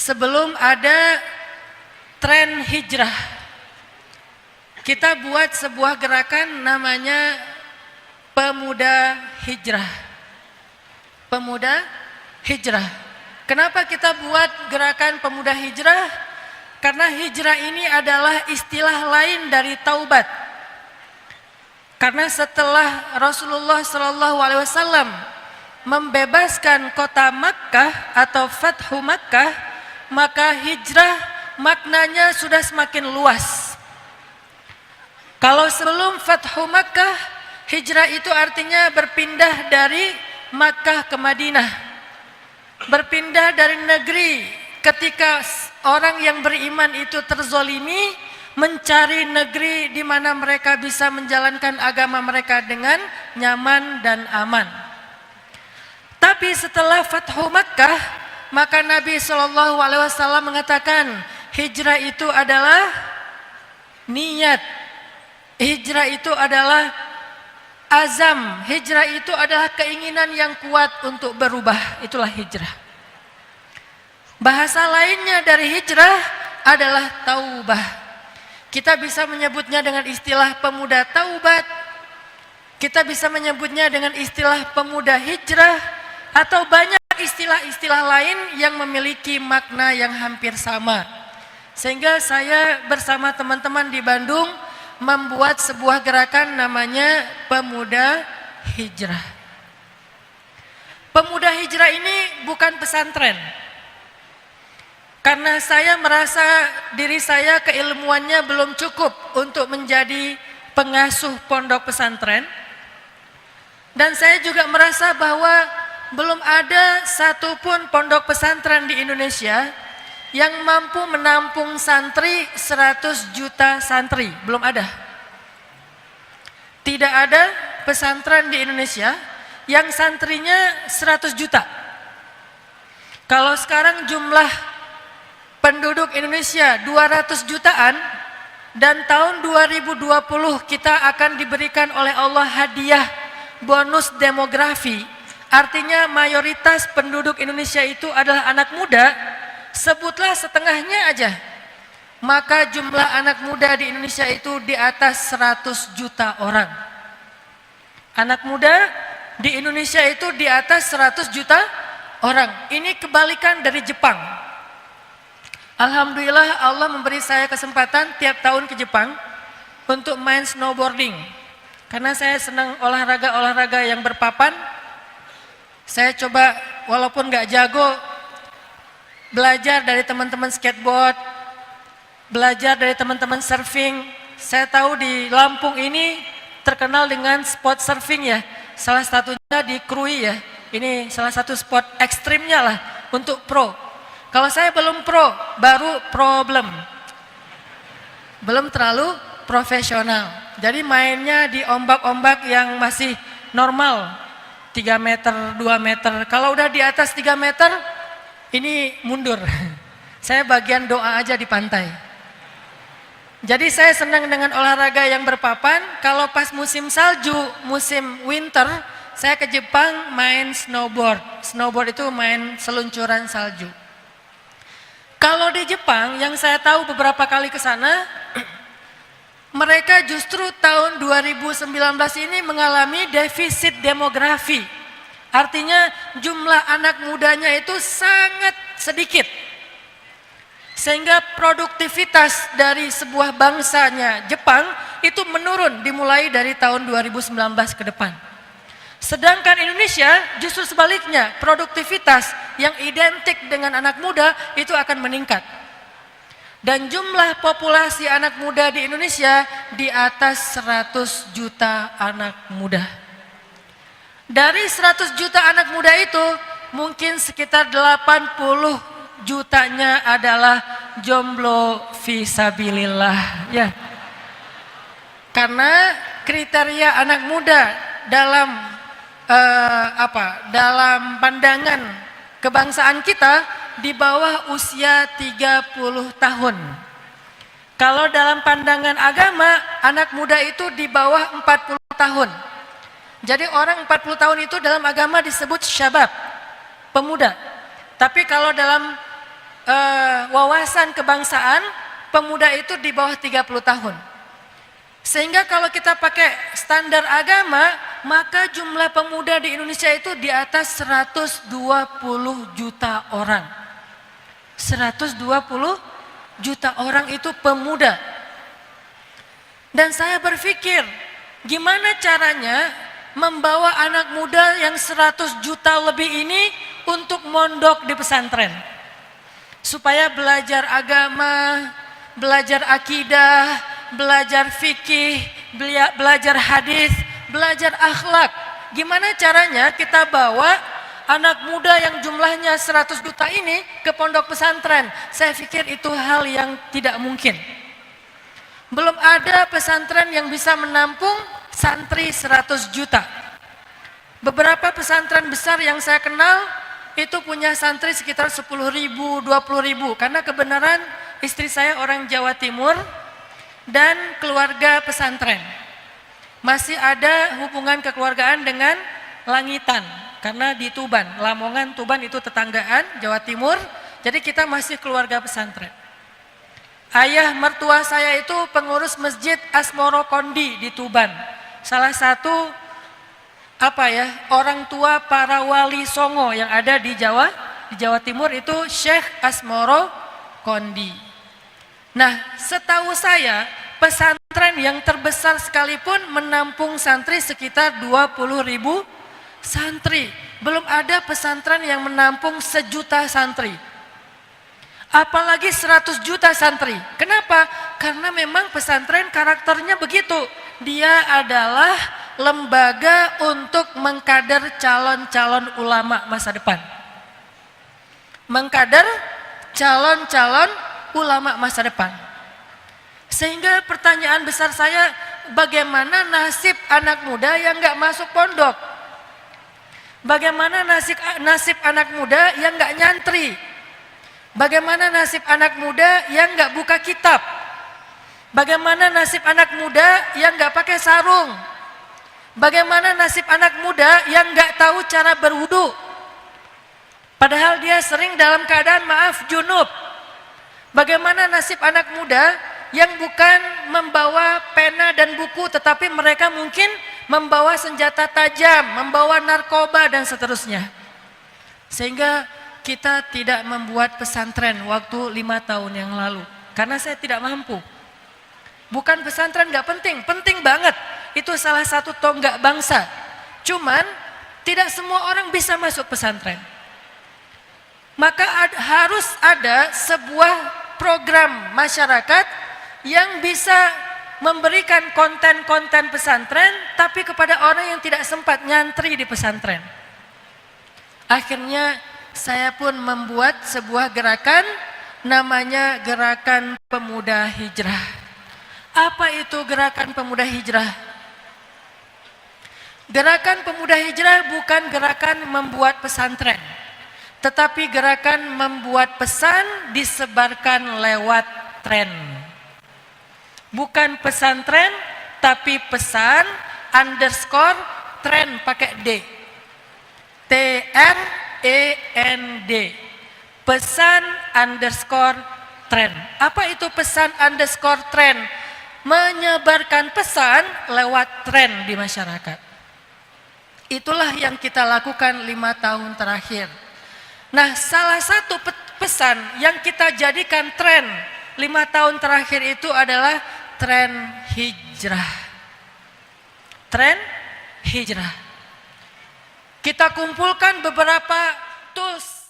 sebelum ada tren hijrah, kita buat sebuah gerakan namanya Pemuda Hijrah. Pemuda Hijrah. Kenapa kita buat gerakan Pemuda Hijrah? Karena hijrah ini adalah istilah lain dari taubat. Karena setelah Rasulullah SAW membebaskan kota Makkah atau Fathu Makkah, maka hijrah maknanya sudah semakin luas. Kalau sebelum Fathu Makkah, hijrah itu artinya berpindah dari Makkah ke Madinah. Berpindah dari negeri ketika orang yang beriman itu terzolimi, mencari negeri di mana mereka bisa menjalankan agama mereka dengan nyaman dan aman. Tapi setelah Fathu Makkah, maka Nabi SAW mengatakan hijrah itu adalah niat, hijrah itu adalah azam, hijrah itu adalah keinginan yang kuat untuk berubah. Itulah hijrah. Bahasa lainnya dari hijrah adalah taubah. Kita bisa menyebutnya dengan istilah pemuda taubat, kita bisa menyebutnya dengan istilah pemuda hijrah, atau banyak istilah-istilah lain yang memiliki makna yang hampir sama. Sehingga saya bersama teman-teman di Bandung membuat sebuah gerakan namanya Pemuda Hijrah. Pemuda Hijrah ini bukan pesantren. Karena saya merasa diri saya keilmuannya belum cukup untuk menjadi pengasuh pondok pesantren. Dan saya juga merasa bahwa belum ada satupun pondok pesantren di Indonesia yang mampu menampung santri 100 juta santri. Belum ada. Tidak ada pesantren di Indonesia yang santrinya 100 juta. Kalau sekarang jumlah penduduk Indonesia 200 jutaan, dan tahun 2020 kita akan diberikan oleh Allah hadiah bonus demografi, artinya mayoritas penduduk Indonesia itu adalah anak muda, sebutlah setengahnya aja, maka jumlah anak muda di Indonesia itu di atas 100 juta orang. Anak muda di Indonesia itu di atas 100 juta orang. Ini kebalikan dari Jepang. Alhamdulillah Allah memberi saya kesempatan tiap tahun ke Jepang untuk main snowboarding. Karena saya senang olahraga-olahraga yang berpapan. Saya coba walaupun gak jago, belajar dari teman-teman skateboard, belajar dari teman-teman surfing. Saya tahu di Lampung ini terkenal dengan spot surfing ya. Salah satunya di Krui ya. Ini salah satu spot ekstrimnya lah untuk pro. Kalau saya belum pro, baru problem. Belum terlalu profesional. Jadi mainnya di ombak-ombak yang masih normal. 3 meter, 2 meter. Kalau udah di atas 3 meter, ini mundur. Saya bagian doa aja di pantai. Jadi saya senang dengan olahraga yang berpapan. Kalau pas musim salju, musim winter, saya ke Jepang main snowboard. Snowboard itu main seluncuran salju. Kalau di Jepang, yang saya tahu beberapa kali ke sana, mereka justru tahun 2019 ini mengalami defisit demografi. Artinya jumlah anak mudanya itu sangat sedikit. Sehingga produktivitas dari sebuah bangsanya Jepang itu menurun dimulai dari tahun 2019 ke depan. Sedangkan Indonesia justru sebaliknya, produktivitas yang identik dengan anak muda itu akan meningkat. Dan jumlah populasi anak muda di Indonesia di atas 100 juta anak muda. Dari 100 juta anak muda itu mungkin sekitar 80 jutanya adalah jomblo fisabilillah ya. Karena kriteria anak muda dalam dalam pandangan kebangsaan kita di bawah usia 30 tahun. Kalau dalam pandangan agama, anak muda itu di bawah 40 tahun. Jadi orang 40 tahun itu dalam agama disebut syabab, pemuda. Tapi kalau dalam wawasan kebangsaan pemuda itu di bawah 30 tahun. Sehingga kalau kita pakai standar agama, maka jumlah pemuda di Indonesia itu di atas 120 juta orang. 120 juta orang itu pemuda. Dan saya berpikir, gimana caranya membawa anak muda yang 100 juta lebih ini untuk mondok di pesantren. Supaya belajar agama, belajar akidah, belajar fikih, belajar hadis, belajar akhlak. Gimana caranya kita bawa anak muda yang jumlahnya 100 juta ini ke pondok pesantren? Saya pikir itu hal yang tidak mungkin. Belum ada pesantren yang bisa menampung santri 100 juta. Beberapa pesantren besar yang saya kenal itu punya santri sekitar 10.000, 20.000. Karena kebenaran istri saya orang Jawa Timur dan keluarga pesantren. Masih ada hubungan kekeluargaan dengan Langitan. Karena di Tuban, Lamongan, Tuban itu tetanggaan, Jawa Timur. Jadi kita masih keluarga pesantren. Ayah mertua saya itu pengurus Masjid Asmoro Kondi di Tuban. Salah satu orang tua para wali Songo yang ada di Jawa Timur itu Syekh Asmoro Kondi. Nah, setahu saya pesantren yang terbesar sekalipun menampung santri sekitar 20.000 santri. Belum ada pesantren yang menampung 1 juta santri. Apalagi 100 juta santri. Kenapa? Karena memang pesantren karakternya begitu. Dia adalah lembaga untuk mengkader calon-calon ulama masa depan. Mengkader calon-calon ulama masa depan. Sehingga pertanyaan besar saya, bagaimana nasib anak muda yang nggak masuk pondok? Bagaimana nasib anak muda yang nggak nyantri? Bagaimana nasib anak muda yang nggak buka kitab? Bagaimana nasib anak muda yang nggak pakai sarung? Bagaimana nasib anak muda yang nggak tahu cara berwudu? Padahal dia sering dalam keadaan junub. Bagaimana nasib anak muda yang bukan membawa pena dan buku, tetapi mereka mungkin membawa senjata tajam, membawa narkoba dan seterusnya. Sehingga kita tidak membuat pesantren waktu 5 tahun yang lalu. Karena saya tidak mampu. Bukan pesantren gak penting, penting banget. Itu salah satu tonggak bangsa. Cuman tidak semua orang bisa masuk pesantren. Maka harus ada sebuah program masyarakat yang bisa memberikan konten-konten pesantren tapi kepada orang yang tidak sempat nyantri di pesantren. Akhirnya saya pun membuat sebuah gerakan namanya Gerakan Pemuda Hijrah. Apa itu Gerakan Pemuda Hijrah? Gerakan Pemuda Hijrah bukan gerakan membuat pesantren, tetapi gerakan membuat pesan disebarkan lewat tren. Bukan pesantren, tapi pesan underscore tren pakai D. TREND. Pesan underscore tren. Apa itu pesan underscore tren? Menyebarkan pesan lewat tren di masyarakat. Itulah yang kita lakukan 5 tahun terakhir. Nah, salah satu pesan yang kita jadikan tren 5 tahun terakhir itu adalah tren hijrah. Tren hijrah. Kita kumpulkan beberapa tools